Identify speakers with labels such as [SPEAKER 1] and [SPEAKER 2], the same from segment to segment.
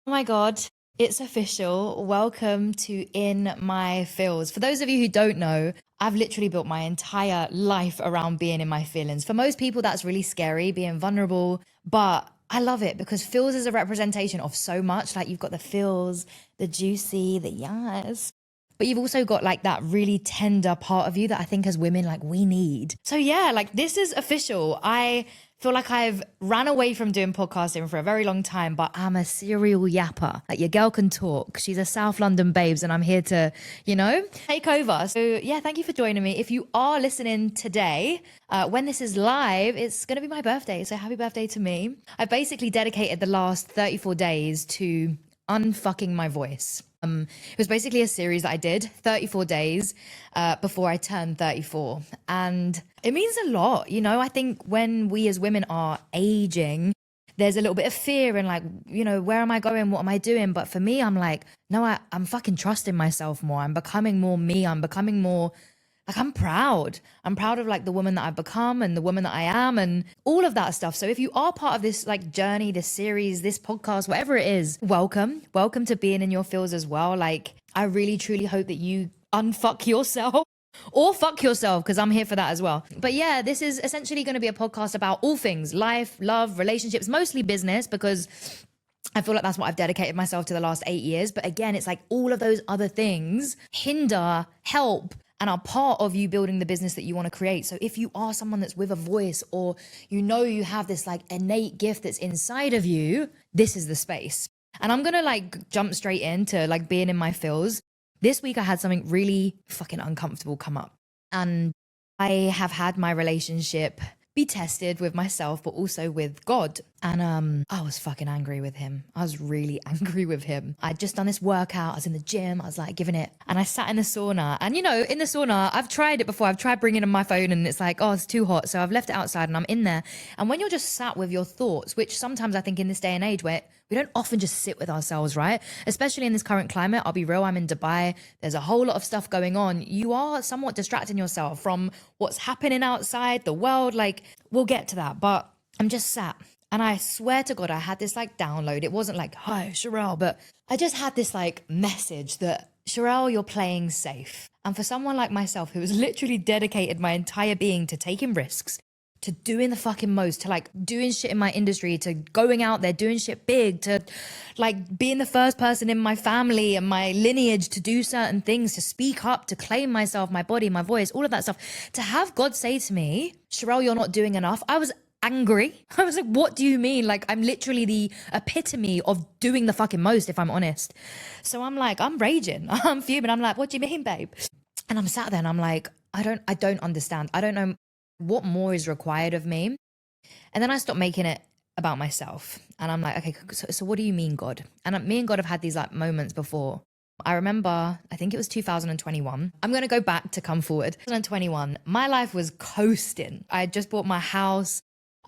[SPEAKER 1] Oh my God, it's official. Welcome to In My Feels. For those of you who don't know, I've literally built my entire life around being in my feelings. For most people, that's really scary, being vulnerable, but I love it because feels is a representation of so much. Like you've got the feels, the juicy, the yes. But you've also got like that really tender part of you that I think as women, like we need. So yeah, like this is official. I feel like I've ran away from doing podcasting for a very long time, but I'm a serial yapper. Like your girl can talk. She's a South London babes and I'm here to, take over. So yeah, thank you for joining me. If you are listening today, when this is live, it's going to be my birthday. So happy birthday to me. I've basically dedicated the last 34 days to unfucking my voice. It was basically a series that I did 34 days before I turned 34. And it means a lot. I think when we as women are aging, there's a little bit of fear and like, where am I going? What am I doing? But for me, I'm like, no, I'm fucking trusting myself more. I'm becoming more me. I'm becoming more like I'm proud. I'm proud of like the woman that I've become and the woman that I am and all of that stuff. So if you are part of this like journey, this series, this podcast, whatever it is, welcome. Welcome to being in your feels as well. Like I really truly hope that you unfuck yourself or fuck yourself because I'm here for that as well. But yeah, this is essentially going to be a podcast about all things life, love, relationships, mostly business because I feel like that's what I've dedicated myself to the last 8 years. But again, it's like all of those other things hinder, help, and are part of you building the business that you want to create. So if you are someone that's with a voice or you have this like innate gift that's inside of you, this is the space. And I'm going to like jump straight into like being in my feels. This week I had something really fucking uncomfortable come up. And I have had my relationship be tested with myself, but also with God. And I was fucking angry with him. I was really angry with him. I'd just done this workout. I was in the gym. I was like giving it. And I sat in the sauna. And in the sauna, I've tried it before. I've tried bringing in my phone and it's like, oh, it's too hot. So I've left it outside and I'm in there. And when you're just sat with your thoughts, which sometimes I think in this day and age where we don't often just sit with ourselves, right? Especially in this current climate. I'll be real. I'm in Dubai. There's a whole lot of stuff going on. You are somewhat distracting yourself from what's happening outside the world. Like we'll get to that, but I'm just sat. And I swear to God, I had this like download. It wasn't like, hi, Cherelle, but I just had this like message that, Cherelle, you're playing safe. And for someone like myself who has literally dedicated my entire being to taking risks, to doing the fucking most, to like doing shit in my industry, to going out there, doing shit big, to like being the first person in my family and my lineage to do certain things, to speak up, to claim myself, my body, my voice, all of that stuff. To have God say to me, Cherelle, you're not doing enough. I was angry. I was like, what do you mean? Like, I'm literally the epitome of doing the fucking most, if I'm honest. So I'm like, I'm raging. I'm fuming. I'm like, what do you mean, babe? And I'm sat there and I'm like, I don't understand. I don't know what more is required of me. And then I stopped making it about myself. And I'm like, okay, so what do you mean, God? And me and God have had these like moments before. I remember, I think it was 2021. I'm going to go back to come forward. 2021, my life was coasting. I had just bought my house.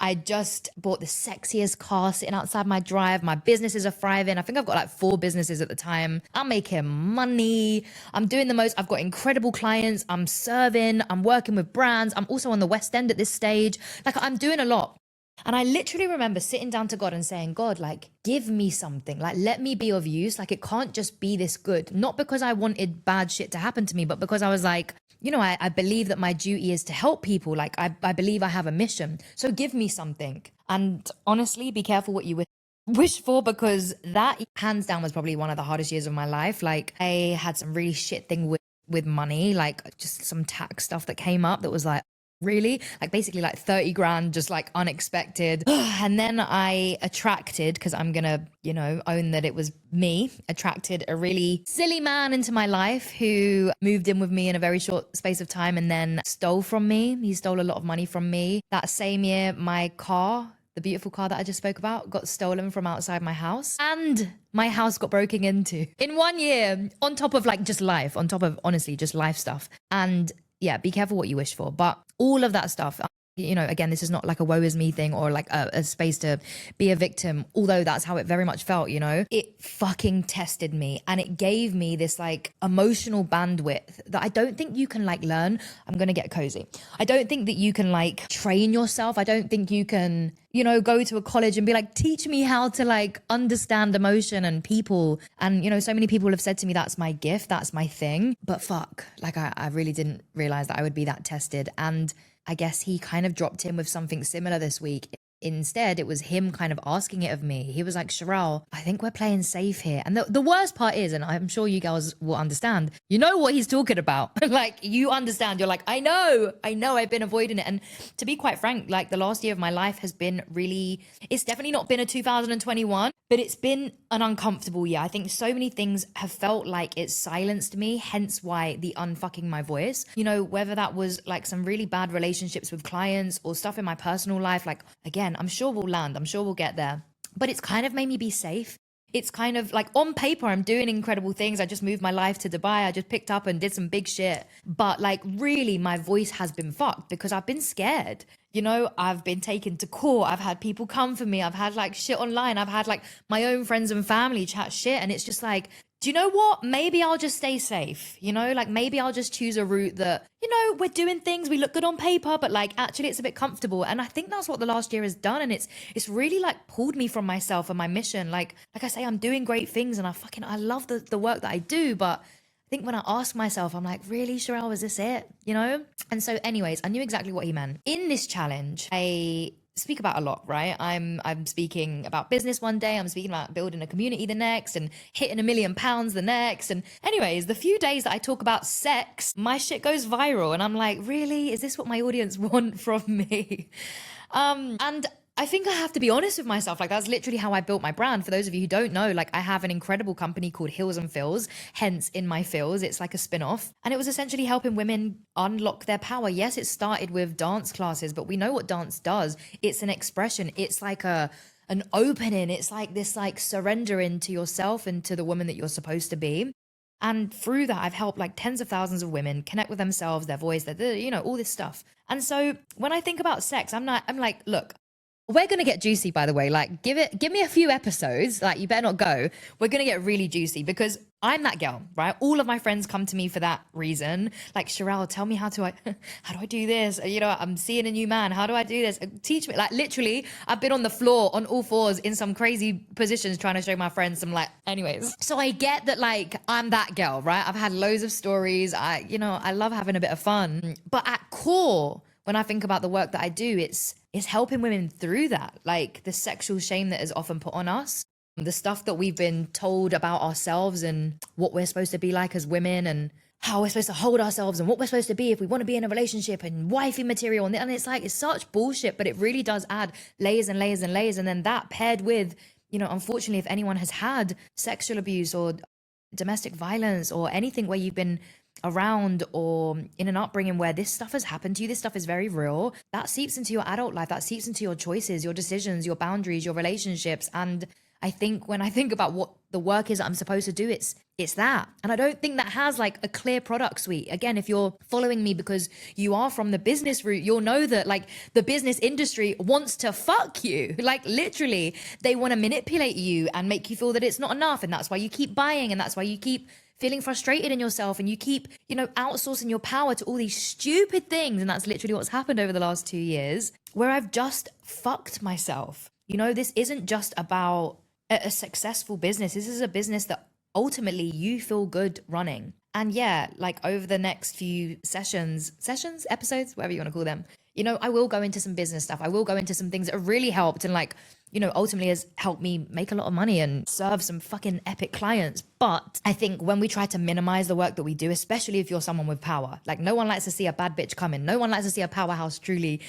[SPEAKER 1] I just bought the sexiest car sitting outside my drive. My businesses are thriving. I think I've got like 4 businesses at the time. I'm making money. I'm doing the most. I've got incredible clients. I'm serving. I'm working with brands. I'm also on the West End at this stage. Like I'm doing a lot. And I literally remember sitting down to God and saying, God, like, give me something. Like, let me be of use. Like, it can't just be this good. Not because I wanted bad shit to happen to me, but because I was like, I believe that my duty is to help people. Like, I believe I have a mission. So give me something. And honestly, be careful what you wish for, because that hands down was probably one of the hardest years of my life. Like, I had some really shit thing with money, like just some tax stuff that came up that was like, really? Like basically like 30 grand, just like unexpected. And then I attracted, because I'm gonna, own that it was me, attracted a really silly man into my life who moved in with me in a very short space of time and then stole from me. He stole a lot of money from me. That same year, my car, the beautiful car that I just spoke about, got stolen from outside my house, and my house got broken into in 1 year, on top of like just life, on top of honestly just life stuff. And yeah, be careful what you wish for. But all of that stuff, again, this is not like a woe is me thing or like a space to be a victim, although that's how it very much felt, it fucking tested me, and it gave me this like emotional bandwidth that I don't think you can like learn. I'm gonna get cozy. I don't think that you can like train yourself. I don't think you can, go to a college and be like, teach me how to like understand emotion and people. And, so many people have said to me, that's my gift, that's my thing. But fuck, like I really didn't realize that I would be that tested. And I guess he kind of dropped in with something similar this week. Instead, it was him kind of asking it of me. He was like, Cherelle, I think we're playing safe here. And the worst part is, and I'm sure you girls will understand, you know what he's talking about. Like, you understand. You're like, I know, I've been avoiding it. And to be quite frank, like the last year of my life has been really, it's definitely not been a 2021, but it's been an uncomfortable year. I think so many things have felt like it silenced me, hence why the unfucking my voice, whether that was like some really bad relationships with clients or stuff in my personal life. Like, again, I'm sure we'll land. I'm sure we'll get there. But it's kind of made me be safe. It's kind of like on paper, I'm doing incredible things. I just moved my life to Dubai. I just picked up and did some big shit. But like really, my voice has been fucked because I've been scared. I've been taken to court. I've had people come for me. I've had like shit online. I've had like my own friends and family chat shit. And it's just like, do you know what? Maybe I'll just stay safe. Like maybe I'll just choose a route that, we're doing things, we look good on paper, but like actually it's a bit comfortable. And I think that's what the last year has done. And it's really like pulled me from myself and my mission. Like I say, I'm doing great things and I love the work that I do. But I think when I ask myself, I'm like, really, Cherelle, is this it? And so anyways, I knew exactly what he meant. In this challenge, I speak about a lot, right? I'm speaking about business one day, I'm speaking about building a community the next, and hitting £1 million the next. And anyways, the few days that I talk about sex, my shit goes viral, and I'm like, really? Is this what my audience want from me? And I think I have to be honest with myself. Like that's literally how I built my brand. For those of you who don't know, like I have an incredible company called Heels and Feels, hence In My Feels. It's like a spin-off. And it was essentially helping women unlock their power. Yes, it started with dance classes, but we know what dance does. It's an expression. It's like an opening. It's like this like surrendering to yourself and to the woman that you're supposed to be. And through that, I've helped like tens of thousands of women connect with themselves, their voice, all this stuff. And so when I think about sex, I'm like, look, we're going to get juicy, by the way. Like, give me a few episodes. Like, you better not go. We're going to get really juicy because I'm that girl, right? All of my friends come to me for that reason. Like, Cherelle, tell me how do I do this? I'm seeing a new man. How do I do this? Teach me. Like, literally, I've been on the floor on all fours in some crazy positions trying to show my friends some anyways. So I get that, like, I'm that girl, right? I've had loads of stories. I love having a bit of fun. But at core, when I think about the work that I do, it's helping women through that, like the sexual shame that is often put on us, the stuff that we've been told about ourselves and what we're supposed to be like as women and how we're supposed to hold ourselves and what we're supposed to be if we want to be in a relationship and wifey material. And it's like, it's such bullshit, but it really does add layers and layers and layers. And then that paired with, unfortunately, if anyone has had sexual abuse or domestic violence or anything where you've been around or in an upbringing where this stuff has happened to you, this stuff is very real, that seeps into your adult life, that seeps into your choices, your decisions, your boundaries, your relationships. And I think when I think about what the work is that I'm supposed to do, it's that. And I don't think that has like a clear product suite. Again, if you're following me because you are from the business route, you'll know that like the business industry wants to fuck you. Like literally, they want to manipulate you and make you feel that it's not enough. And that's why you keep buying, and that's why you keep feeling frustrated in yourself, and you keep, outsourcing your power to all these stupid things. And that's literally what's happened over the last 2 years, where I've just fucked myself. This isn't just about a successful business. This is a business that ultimately you feel good running. And yeah, like over the next few sessions, episodes, whatever you want to call them, I will go into some business stuff. I will go into some things that have really helped and like, ultimately has helped me make a lot of money and serve some fucking epic clients. But I think when we try to minimize the work that we do, especially if you're someone with power, like no one likes to see a bad bitch come in. No one likes to see a powerhouse truly,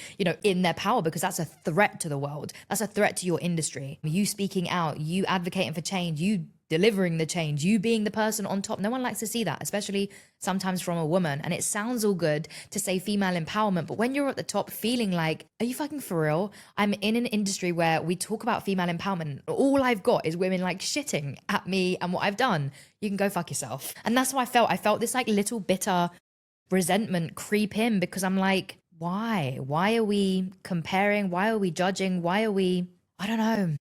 [SPEAKER 1] in their power, because that's a threat to the world. That's a threat to your industry. You speaking out, you advocating for change, you delivering the change, you being the person on top. No one likes to see that, especially sometimes from a woman. And it sounds all good to say female empowerment, but when you're at the top feeling like, are you fucking for real? I'm in an industry where we talk about female empowerment. All I've got is women like shitting at me and what I've done. You can go fuck yourself. And that's how I felt. I felt this like little bitter resentment creep in, because I'm like, why? Why are we comparing? Why are we judging? Why are we, I don't know.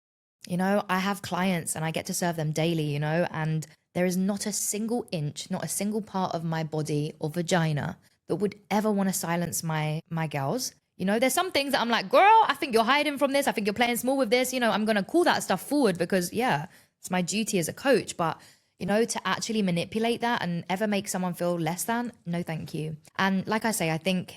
[SPEAKER 1] I have clients and I get to serve them daily, and there is not a single inch, not a single part of my body or vagina that would ever want to silence my girls. There's some things that I'm like, girl, I think you're hiding from this. I think you're playing small with this. I'm going to call that stuff forward because, yeah, it's my duty as a coach. But, to actually manipulate that and ever make someone feel less than, no, thank you. And like I say, I think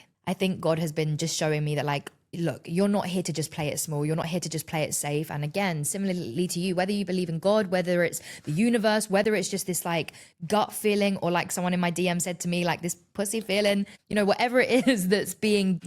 [SPEAKER 1] God has been just showing me that, like, look, you're not here to just play it small. You're not here to just play it safe. And again, similarly to you, whether you believe in God, whether it's the universe, whether it's just this like gut feeling, or like someone in my DM said to me, like this pussy feeling, whatever it is that's being,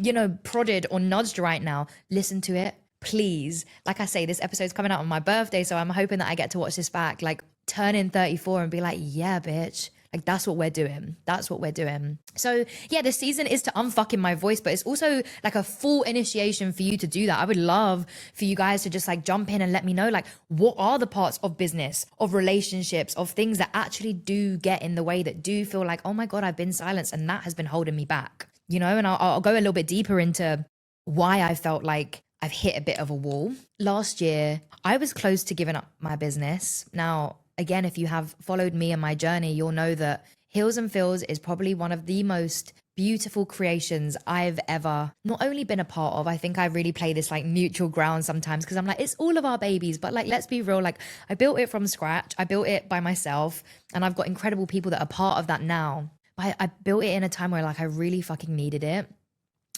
[SPEAKER 1] prodded or nudged right now, listen to it, please. Like I say, this episode's coming out on my birthday, so I'm hoping that I get to watch this back, like turning 34 and be like, yeah, bitch. Like, that's what we're doing. That's what we're doing. So yeah, this season is to unfucking my voice, but it's also like a full initiation for you to do that. I would love for you guys to just like jump in and let me know, like, what are the parts of business, of relationships, of things that actually do get in the way, that do feel like, oh my God, I've been silenced and that has been holding me back, and I'll go a little bit deeper into why I felt like I've hit a bit of a wall. Last year, I was close to giving up my business. Now, again, if you have followed me and my journey, you'll know that Heels and Feels is probably one of the most beautiful creations I've ever not only been a part of. I think I really play this like neutral ground sometimes because I'm like, it's all of our babies. But like, let's be real. Like, I built it from scratch. I built it by myself, and I've got incredible people that are part of that now. But I built it in a time where like I really fucking needed it.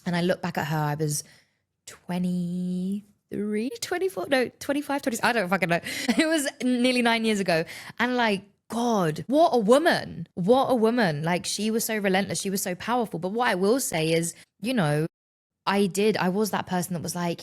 [SPEAKER 1] And I look back at her, I was 23, 24, no, 25, 26, I don't fucking know. It was nearly 9 years ago. And like, God, what a woman. What a woman. Like, she was so relentless. She was so powerful. But what I will say is, I was that person that was like,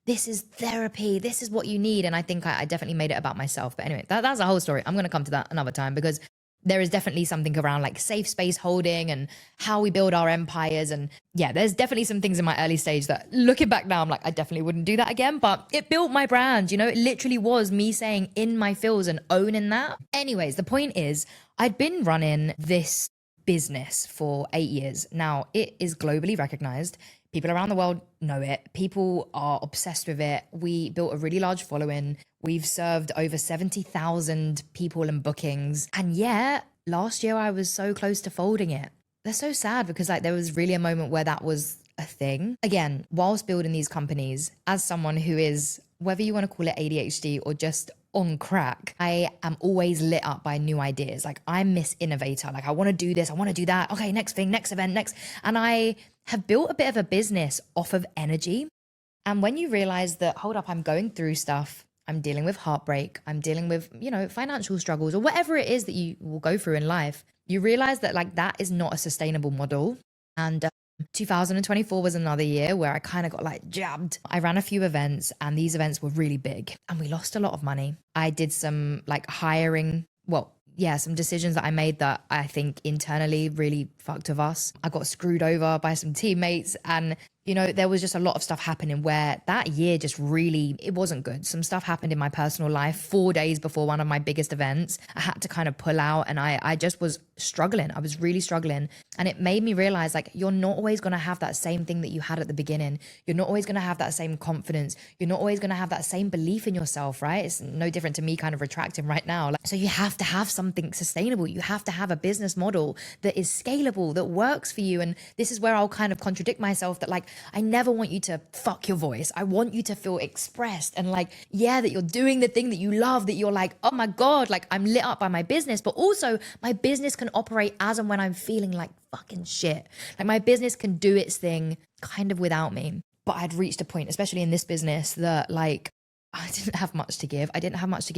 [SPEAKER 1] this is therapy. This is what you need. And I think I definitely made it about myself. But anyway, that's a whole story. I'm going to come to that another time, because there is definitely something around like safe space holding and how we build our empires. And yeah, there's definitely some things in my early stage that, looking back now, I'm like, I definitely wouldn't do that again, but it built my brand. It literally was me saying in my feels and owning that. Anyways, the point is, I'd been running this business for 8 years. Now, it is globally recognized. People around the world know it. People are obsessed with it. We built a really large following. We've served over 70,000 people and bookings. And yeah, last year I was so close to folding it. That's so sad, because like there was really a moment where that was a thing. Again, whilst building these companies, as someone who is, whether you want to call it ADHD or just on crack, I am always lit up by new ideas. Like, I'm Miss Innovator. Like, I want to do this, I want to do that. Okay, next thing, next event, next. And I have built a bit of a business off of energy. And when you realize that, hold up, I'm going through stuff, I'm dealing with heartbreak, I'm dealing with, financial struggles, or whatever it is that you will go through in life, you realize that like that is not a sustainable model. And 2024 was another year where I kind of got like jabbed. I ran a few events, and these events were really big and we lost a lot of money. I did some like hiring, some decisions that I made that I think internally really fucked with us. I got screwed over by some teammates, and there was just a lot of stuff happening where that year just really, it wasn't good. Some stuff happened in my personal life 4 days before one of my biggest events. I had to kind of pull out, and I just was struggling. I was really struggling. And it made me realize, like, you're not always going to have that same thing that you had at the beginning. You're not always going to have that same confidence. You're not always going to have that same belief in yourself, right? It's no different to me kind of retracting right now. So you have to have something sustainable. You have to have a business model that is scalable, that works for you. And this is where I'll kind of contradict myself, that like, I never want you to fuck your voice. I want you to feel expressed and like, yeah, that you're doing the thing that you love, that you're like, oh my God, like I'm lit up by my business, but also my business can operate as and when I'm feeling like fucking shit. Like my business can do its thing kind of without me. But I'd reached a point, especially in this business, that like, I didn't have much to give.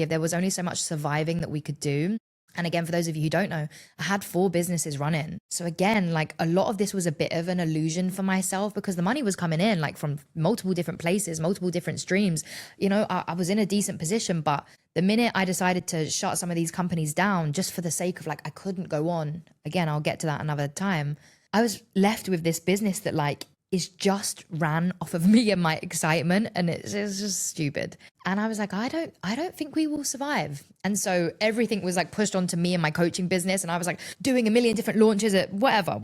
[SPEAKER 1] There was only so much surviving that we could do. And again, for those of you who don't know, I had 4 businesses running. So again, like a lot of this was a bit of an illusion for myself, because the money was coming in like from multiple different places, multiple different streams. I was in a decent position, but the minute I decided to shut some of these companies down just for the sake of like, I couldn't go on. Again, I'll get to that another time. I was left with this business that like is just ran off of me and my excitement, and it's just stupid. And I was like, I don't think we will survive. And so everything was like pushed onto me and my coaching business, and I was like doing a million different launches at whatever.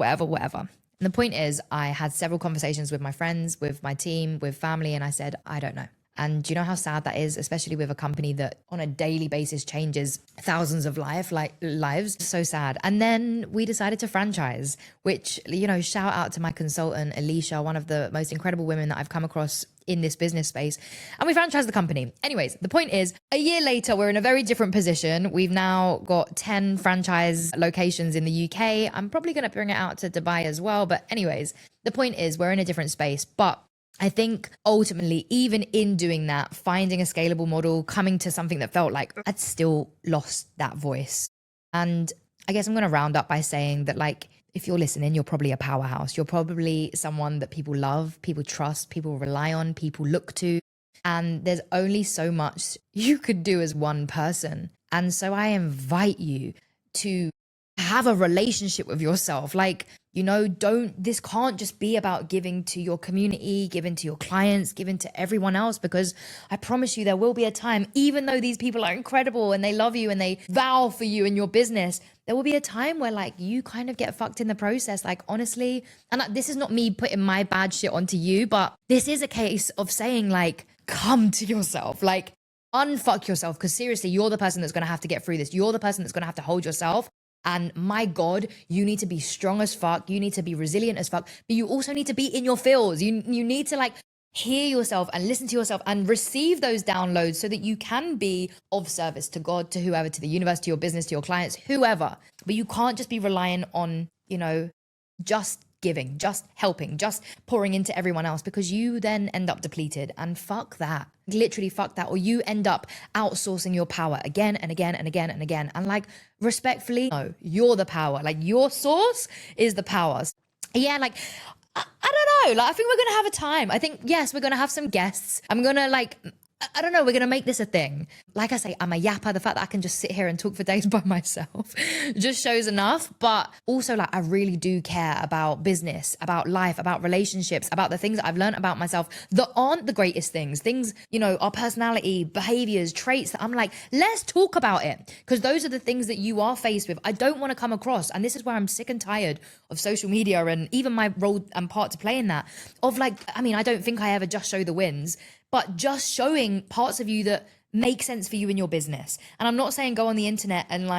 [SPEAKER 1] And the point is, I had several conversations with my friends, with my team, with family, and I said, I don't know. And do you know how sad that is, especially with a company that on a daily basis changes thousands of lives? So sad. And then we decided to franchise, which, shout out to my consultant, Alicia, one of the most incredible women that I've come across in this business space. And we franchised the company. Anyways, the point is, a year later, we're in a very different position. We've now got 10 franchise locations in the UK. I'm probably going to bring it out to Dubai as well. But anyways, the point is, we're in a different space. But I think ultimately, even in doing that, finding a scalable model, coming to something that felt like I'd still lost that voice. And I guess I'm going to round up by saying that, like, if you're listening, you're probably a powerhouse. You're probably someone that people love, people trust, people rely on, people look to. And there's only so much you could do as one person. And so I invite you to have a relationship with yourself. Like, this can't just be about giving to your community, giving to your clients, giving to everyone else, because I promise you there will be a time, even though these people are incredible and they love you and they vow for you in your business, there will be a time where like you kind of get fucked in the process. Like, honestly, and this is not me putting my bad shit onto you, but this is a case of saying like, come to yourself, like unfuck yourself. Because seriously, you're the person that's going to have to get through this. You're the person that's going to have to hold yourself. And my God, you need to be strong as fuck. You need to be resilient as fuck, but you also need to be in your feels. You need to like hear yourself and listen to yourself and receive those downloads so that you can be of service to God, to whoever, to the universe, to your business, to your clients, whoever. But you can't just be relying on, just giving, just helping, just pouring into everyone else, because you then end up depleted. And fuck that. Literally fuck that. Or you end up outsourcing your power again and again and again and again. And like, respectfully, no, you're the power. Like, your source is the power. Yeah, like, I don't know. Like, I think we're going to have a time. I think, yes, we're going to have some guests. I'm going to I don't know, we're going to make this a thing. Like I say, I'm a yapper. The fact that I can just sit here and talk for days by myself just shows enough. But also, like, I really do care about business, about life, about relationships, about the things that I've learned about myself that aren't the greatest things, our personality, behaviors, traits that I'm like, let's talk about it. Because those are the things that you are faced with. I don't want to come across. And this is where I'm sick and tired of social media and even my role and part to play in that. I don't think I ever just show the wins, but just showing parts of you that make sense for you in your business. And I'm not saying go on the internet and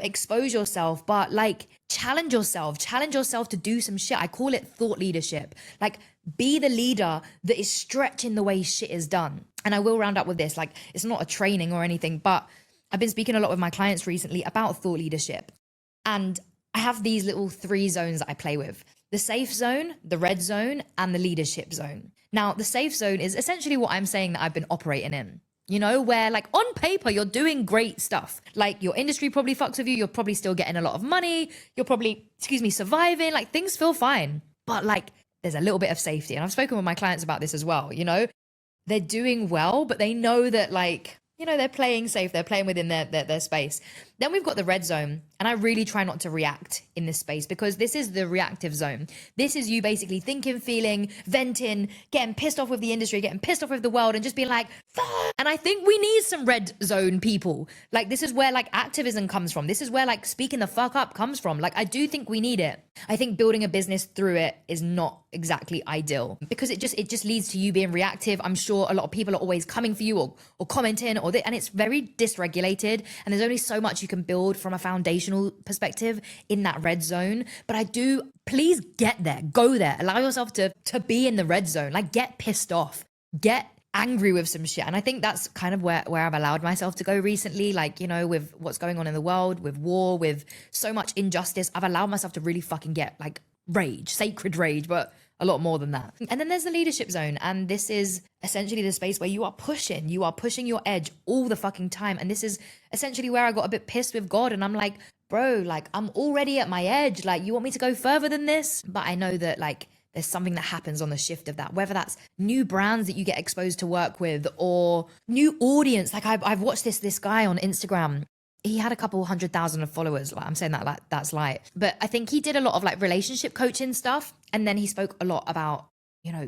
[SPEAKER 1] expose yourself, but like challenge yourself to do some shit. I call it thought leadership. Like, be the leader that is stretching the way shit is done. And I will round up with this, like, it's not a training or anything, but I've been speaking a lot with my clients recently about thought leadership. And I have these little 3 zones that I play with: the safe zone, the red zone, and the leadership zone. Now, the safe zone is essentially what I'm saying that I've been operating in, where like on paper, you're doing great stuff. Like, your industry probably fucks with you. You're probably still getting a lot of money. You're probably, surviving. Like, things feel fine. But like, there's a little bit of safety. And I've spoken with my clients about this as well. They're doing well, but they know that they're playing safe. They're playing within their space. Then we've got the red zone. And I really try not to react in this space, because this is the reactive zone. This is you basically thinking, feeling, venting, getting pissed off with the industry, getting pissed off with the world, and just being like, fuck. And I think we need some red zone people. Like, this is where like activism comes from. This is where like speaking the fuck up comes from. Like, I do think we need it. I think building a business through it is not exactly ideal, because it just leads to you being reactive. I'm sure a lot of people are always coming for you or commenting and it's very dysregulated, and there's only so much you can build from a foundational perspective in that red zone. But please get there, go there, allow yourself to be in the red zone. Like, get pissed off, get angry with some shit. And I think that's kind of where I've allowed myself to go recently, with what's going on in the world, with war, with so much injustice. I've allowed myself to really fucking get like rage, sacred rage, but a lot more than that. And then there's the leadership zone. And this is essentially the space where you are pushing your edge all the fucking time. And this is essentially where I got a bit pissed with God. And I'm like, bro, like, I'm already at my edge. Like, you want me to go further than this? But I know that like there's something that happens on the shift of that, whether that's new brands that you get exposed to work with or new audience. Like, I've watched this guy on Instagram. He had a couple 100,000 of followers. Like, I'm saying that like that's light, but I think he did a lot of like relationship coaching stuff. And then he spoke a lot about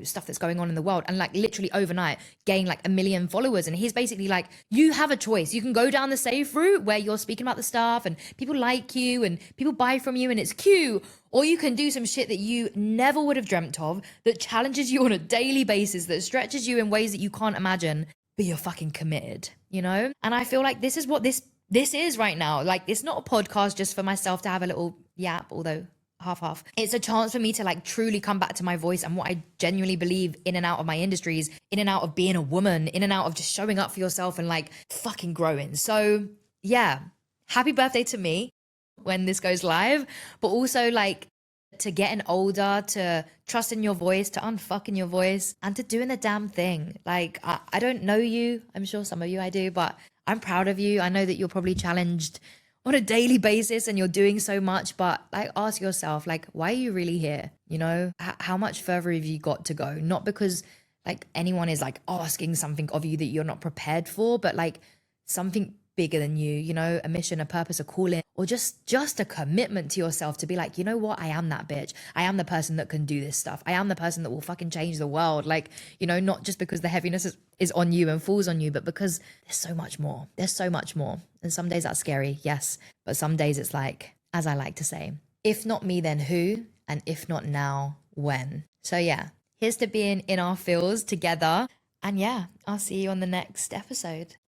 [SPEAKER 1] stuff that's going on in the world, and like literally overnight gain like 1 million followers. And he's basically like, you have a choice. You can go down the safe route where you're speaking about the stuff and people like you and people buy from you and it's cute, or you can do some shit that you never would have dreamt of, that challenges you on a daily basis, that stretches you in ways that you can't imagine, but you're fucking committed. And I feel like this is what this is right now. Like, it's not a podcast just for myself to have a little yap, although half. It's a chance for me to like truly come back to my voice and what I genuinely believe in and out of my industries, in and out of being a woman, in and out of just showing up for yourself and like fucking growing. So yeah, happy birthday to me when this goes live, but also like to getting older, to trusting your voice, to unfucking your voice, and to doing the damn thing. Like, I don't know you. I'm sure some of you I do, but I'm proud of you. I know that you're probably challenged on a daily basis and you're doing so much, but like, ask yourself, like, why are you really here? How much further have you got to go? Not because like anyone is like asking something of you that you're not prepared for, but like something bigger than you, a mission, a purpose, a calling, or just a commitment to yourself to be like, you know what, I am that bitch. I am the person that can do this stuff. I am the person that will fucking change the world. Like, not just because the heaviness is on you and falls on you, but because there's so much more. There's so much more. And some days that's scary, yes. But some days it's like, as I like to say, if not me, then who? And if not now, when? So yeah, here's to being in our fields together. And yeah, I'll see you on the next episode.